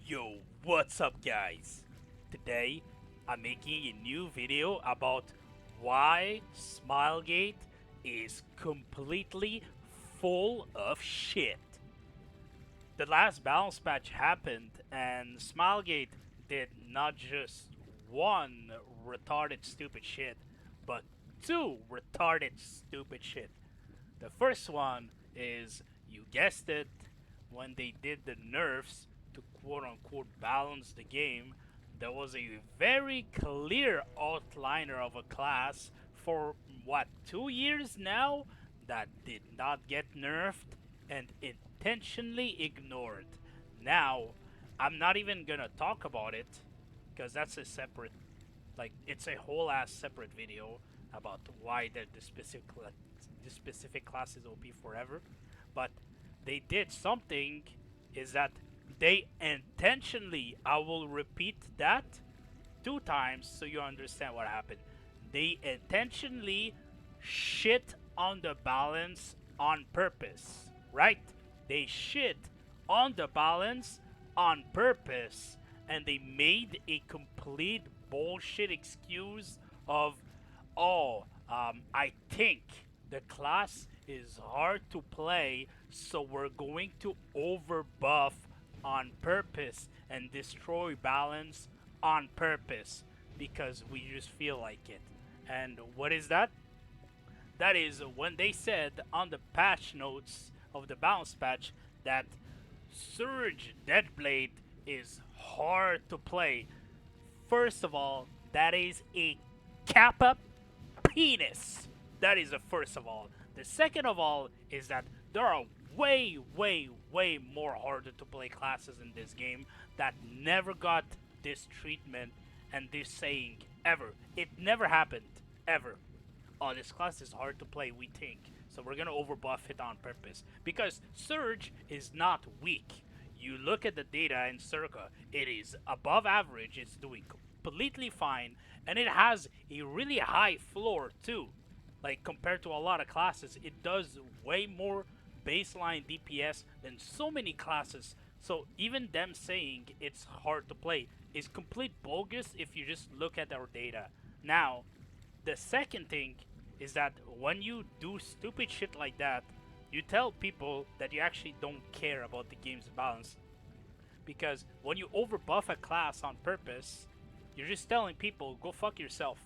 Yo, what's up guys? Today I'm making a new video about why Smilegate is completely full of shit. The last balance patch happened and Smilegate did not just one retarded stupid shit, but two retarded stupid shit. The first one is, you guessed it, when they did the nerfs to quote unquote balance the game, there was a very clear outliner of a class for what, 2 years now that did not get nerfed and intentionally ignored. Now, I'm not even gonna talk about it because that's a separate, like, it's a whole ass separate video about why the specific class is OP forever. But they did something, is that they intentionally, I will repeat that 2 times so you understand what happened. They intentionally shit on the balance on purpose, right? They shit on the balance on purpose and they made a complete bullshit excuse of, oh, I think the class is hard to play, so we're going to overbuff on purpose and destroy balance on purpose because we just feel like it. And what is that? That is when they said on the patch notes of the balance patch that Surge Deadblade is hard to play. First of all, that is a kappa penis. That is the first of all. The second of all is that there are way more harder to play classes in this game that never got this treatment and this saying ever. It never happened, ever. Oh, this class is hard to play, we think. So we're gonna overbuff it on purpose. Because Surge is not weak. You look at the data in Circa, it is above average, it's doing completely fine, and it has a really high floor too. Like compared to a lot of classes, it does way more baseline DPS than so many classes. So even them saying it's hard to play is complete bogus if you just look at our data. Now, the second thing is that when you do stupid shit like that, you tell people that you actually don't care about the game's balance. Because when you overbuff a class on purpose, you're just telling people, go fuck yourself.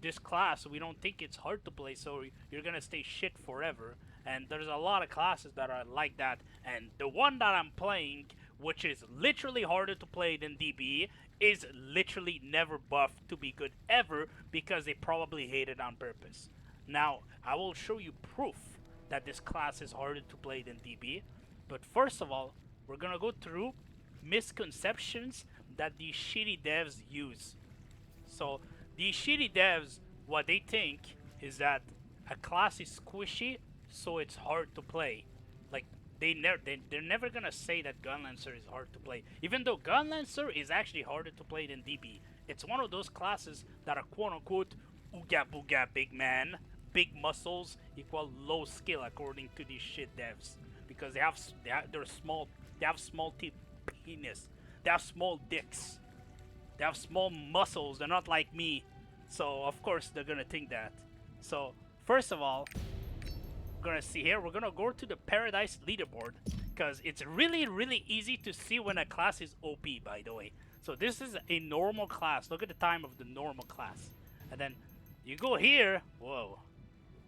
This class, we don't think it's hard to play, so you're gonna stay shit forever. And there's a lot of classes that are like that. And the one that I'm playing, which is literally harder to play than DB, is literally never buffed to be good ever because they probably hate it on purpose. Now, I will show you proof that this class is harder to play than DB. But first of all, we're gonna go through misconceptions that these shitty devs use. So, these shitty devs, what they think is that a class is squishy, so it's hard to play. Like, they're never gonna say that Gunlancer is hard to play. Even though Gunlancer is actually harder to play than DB. It's one of those classes that are quote unquote ooga booga big man, big muscles equal low skill according to these shit devs. Because they're small, they have small penis, they have small dicks, they have small muscles, they're not like me. So of course they're gonna think that. So first of all, we're gonna see here, we're gonna go to the Paradise leaderboard because it's really easy to see when a class is OP, by the way. So this is a normal class. Look at the time of the normal class. And then you go here. Whoa.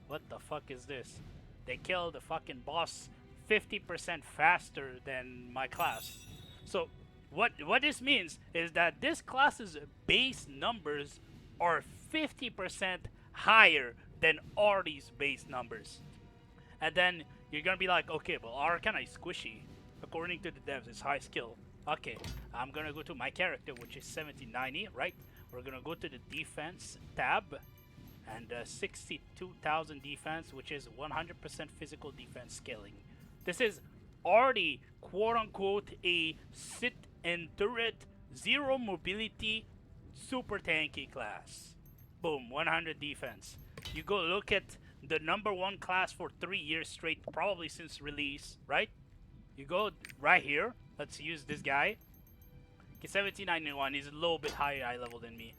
What the fuck is this? They killed the fucking boss 50% faster than my class. So what this means is that this class's base numbers are 50% higher than Artie's base numbers. And then you're gonna be like, okay, well, Arcana is squishy. According to the devs, it's high skill. Okay, I'm gonna go to my character, which is 1790, right? We're gonna go to the defense tab, and 62,000 defense, which is 100% physical defense scaling. This is already, quote unquote, a sit and turret, zero mobility, super tanky class. Boom, 100 defense. You go look at the #1 class for 3 years straight, probably since release, right? You go right here. Let's use this guy. Okay, 1791. He's a little bit higher eye level than me.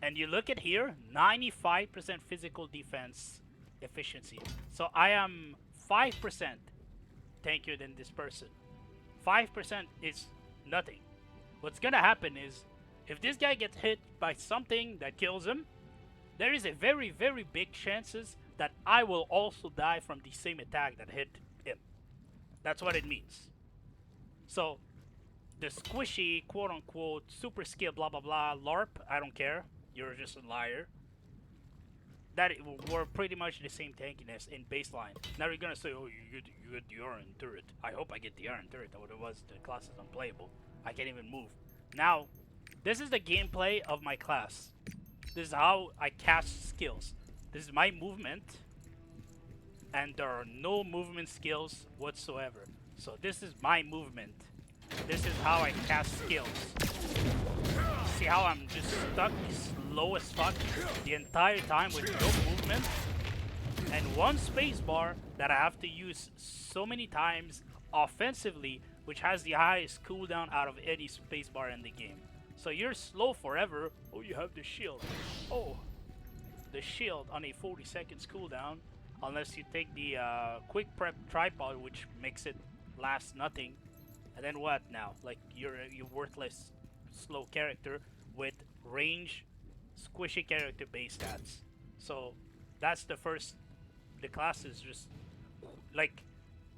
And you look at here, 95% physical defense efficiency. So I am 5% tankier than this person. 5% is nothing. What's gonna happen is, if this guy gets hit by something that kills him, there is a very, very big chances that I will also die from the same attack that hit him. That's what it means. So, the squishy, quote-unquote, super skill, blah, blah, blah, LARP, I don't care. You're just a liar. That we're pretty much the same tankiness in baseline. Now you're gonna say, oh, you get the Iron turret. I hope I get the Iron turret. Otherwise, the class is unplayable. I can't even move. Now, this is the gameplay of my class. This is how I cast skills. This is my movement, and there are no movement skills whatsoever. So this is my movement. This is how I cast skills. See how I'm just stuck slow as fuck the entire time with no movement? And one spacebar that I have to use so many times offensively, which has the highest cooldown out of any spacebar in the game. So you're slow forever. Oh, you have the shield. Oh, the shield on a 40 seconds cooldown, unless you take the quick prep tripod, which makes it last nothing. And then what now? Like you're worthless slow character with range squishy character base stats. So that's the first. The class is just like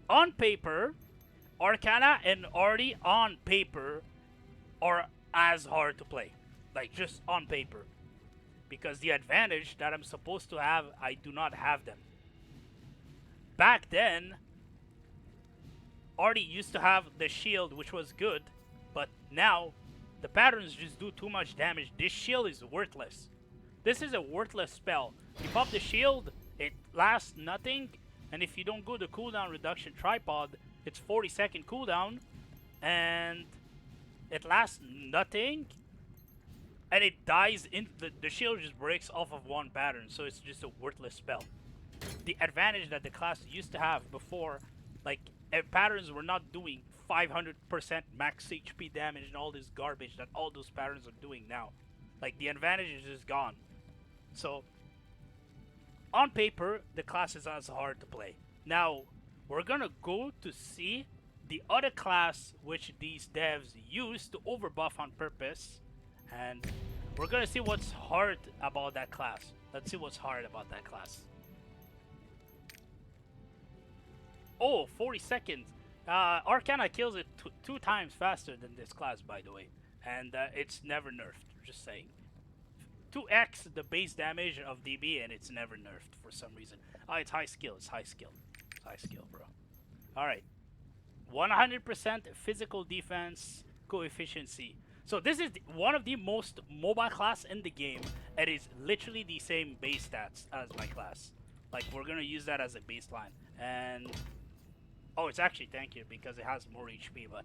on paper, Arcana and Artie on paper are as hard to play, like just on paper, because the advantage that I'm supposed to have, I do not have them. Back then, Artie used to have the shield, which was good, but now the patterns just do too much damage. This shield is worthless. This is a worthless spell. You pop the shield, it lasts nothing, and if you don't go the cooldown reduction tripod, it's 40-second cooldown, and it lasts nothing, and it dies in the shield just breaks off of one pattern, so it's just a worthless spell. The advantage that the class used to have before, like patterns were not doing 500% max HP damage and all this garbage that all those patterns are doing now. Like the advantage is just gone. So on paper, the class is as hard to play. Now we're gonna go to see the other class which these devs use to overbuff on purpose, and we're gonna see what's hard about that class. Let's see what's hard about that class. Oh, 40 seconds. Arcana kills it two times faster than this class, by the way, and it's never nerfed. Just saying. 2x the base damage of DB, and it's never nerfed for some reason. Oh, it's high skill. It's high skill. It's high skill, bro. All right. 100% physical defense coefficiency. So this is one of the most mobile class in the game. It is literally the same base stats as my class. Like we're gonna use that as a baseline. And oh, it's actually tankier because it has more HP. But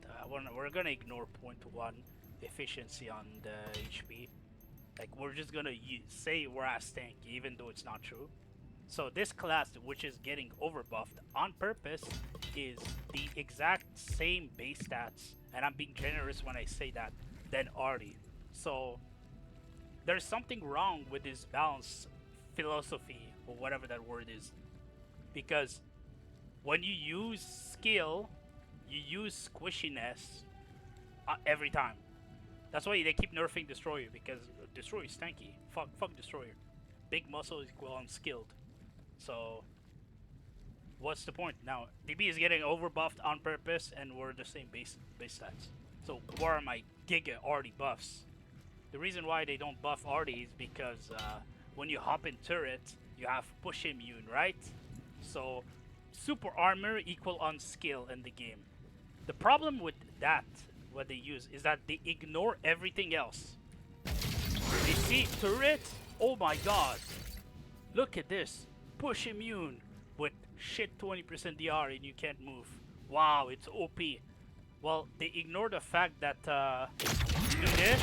we're gonna ignore 0.1 efficiency on the HP. Like we're just gonna say we're as tanky, even though it's not true. So this class, which is getting overbuffed on purpose, is the exact same base stats, and I'm being generous when I say that, than Artie. So there's something wrong with this balance philosophy, or whatever that word is, because when you use skill, you use squishiness every time. That's why they keep nerfing Destroyer, because Destroyer is tanky. Fuck Destroyer. Big muscle is equal unskilled. So what's the point? Now DB is getting overbuffed on purpose, and we're the same base stats. So where are my Giga Artie buffs? The reason why they don't buff Artie is because when you hop in turret, you have push immune, right? So super armor equal on skill in the game. The problem with that, what they use, is that they ignore everything else. They see turret, oh my god, look at this, push immune with shit 20% DR and you can't move. Wow, it's OP. Well, they ignore the fact that you do this,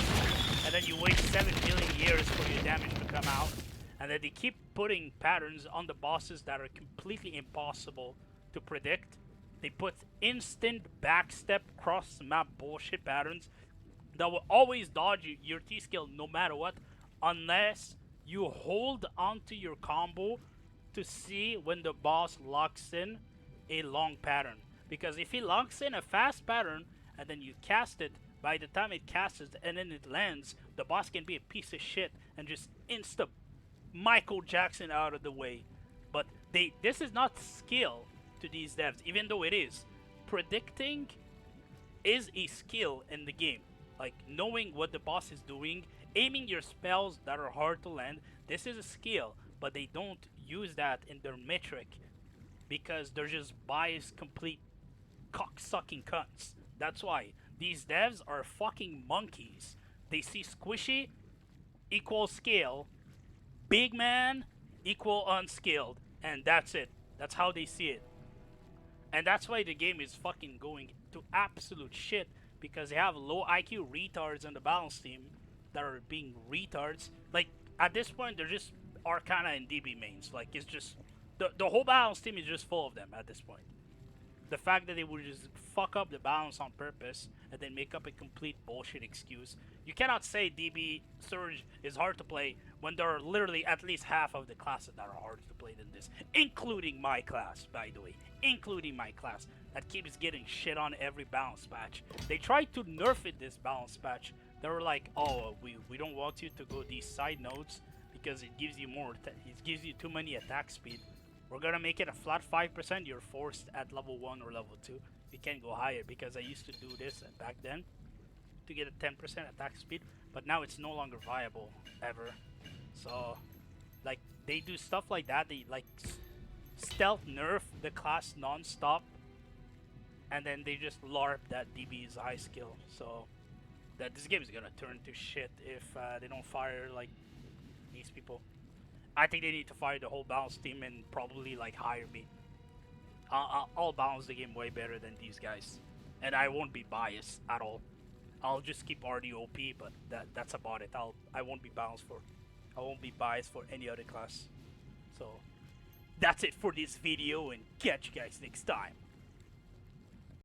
and then you wait 7 million years for your damage to come out, and then they keep putting patterns on the bosses that are completely impossible to predict. They put instant backstep cross map bullshit patterns that will always dodge your T skill no matter what, unless you hold onto your combo to see when the boss locks in a long pattern. Because if he locks in a fast pattern and then you cast it, by the time it casts and then it lands, the boss can be a piece of shit and just insta Michael Jackson out of the way. But this is not skill to these devs, even though it is. Predicting is a skill in the game. Like knowing what the boss is doing, aiming your spells that are hard to land, this is a skill, but they don't use that in their metric because they're just biased, complete cocksucking cunts. That's why these devs are fucking monkeys. They see squishy equal skill, big man equal unskilled, and that's it. That's how they see it. And that's why the game is fucking going to absolute shit because they have low IQ retards on the balance team that are being retards. Like at this point, they're just Arcana and DB mains. Like it's just the whole balance team is just full of them at this point. The fact that they would just fuck up the balance on purpose and then make up a complete bullshit excuse. You cannot say DB Surge is hard to play when there are literally at least half of the classes that are harder to play than this, including my class, by the way. Including my class that keeps getting shit on every balance patch. They tried to nerf it this balance patch. They were like, oh, we don't want you to go these side nodes because it gives you it gives you too many attack speed. We're gonna make it a flat 5%. You're forced at level 1 or level 2. You can't go higher because I used to do this back then to get a 10% attack speed, but now it's no longer viable ever. So, like, they do stuff like that. They like stealth nerf the class non-stop, and then they just LARP that DB's high skill. So, that this game is gonna turn to shit if they don't fire like these people. I think they need to fire the whole balance team and probably like hire me. I'll balance the game way better than these guys, and I won't be biased at all. I'll just keep RDOP, but that's about it. I won't be I won't be biased for any other class. So that's it for this video, and catch you guys next time.